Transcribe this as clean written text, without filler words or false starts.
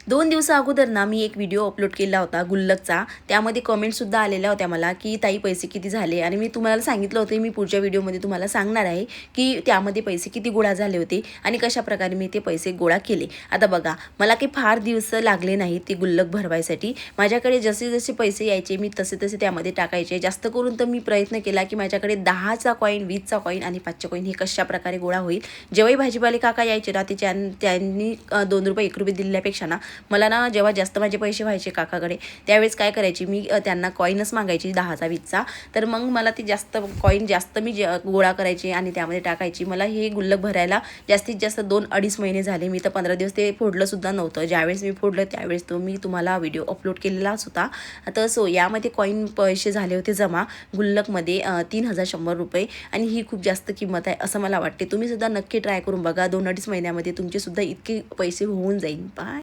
2 दिवसा अगोदर ना मी एक व्हिडिओ अपलोड केला होता गुल्लकचा. त्यामध्ये कमेंटसुद्धा आलेल्या होत्या मला, की ताई पैसे किती झाले? आणि मी तुम्हाला सांगितलं होतं मी पुढच्या व्हिडिओमध्ये तुम्हाला सांगणार आहे, की त्यामध्ये पैसे किती गोळा झाले होते आणि कशाप्रकारे मी ते पैसे गोळा केले. आता बघा, मला काही फार दिवस लागले नाहीत ते गुल्लक भरवायसाठी. माझ्याकडे जसे पैसे यायचे मी तसे त्यामध्ये टाकायचे. जास्त करून तर मी प्रयत्न केला, की माझ्याकडे 10चा कॉईन, 20चा कॉईन आणि 5चे कॉईन हे कशाप्रकारे गोळा होईल. जेव्हाही भाजीपाले काका यायचे ना, त्यांनी ₹2 ₹1 दिल्यापेक्षा ना मला ना जेव्हा जास्त माझे पैसे व्हायचे काकाकडे त्यावेळेस काय करायची मी त्यांना कॉईनच मागायची 10चा 20चा. तर मग मला ते जास्त कॉईन मी गोळा करायचे आणि त्यामध्ये टाकायची. मला हे गुल्लक भरायला जास्तीत जास्त 2-2.5 महिने झाले. मी तर 15 दिवस ते फोडलं सुद्धा नव्हतं. ज्यावेळेस मी फोडलं त्यावेळेस मी तुम्हाला व्हिडिओ अपलोड केलेलाच होता. तर यामध्ये कॉईन पैसे झाले होते जमा गुल्लकमध्ये ₹3100 आणि ही खूप जास्त किंमत आहे असं मला वाटते. तुम्ही सुद्धा नक्की ट्राय करून बघा. 2-2.5 महिन्यामध्ये तुमचे सुद्धा इतके पैसे होऊन जाईल. बाय.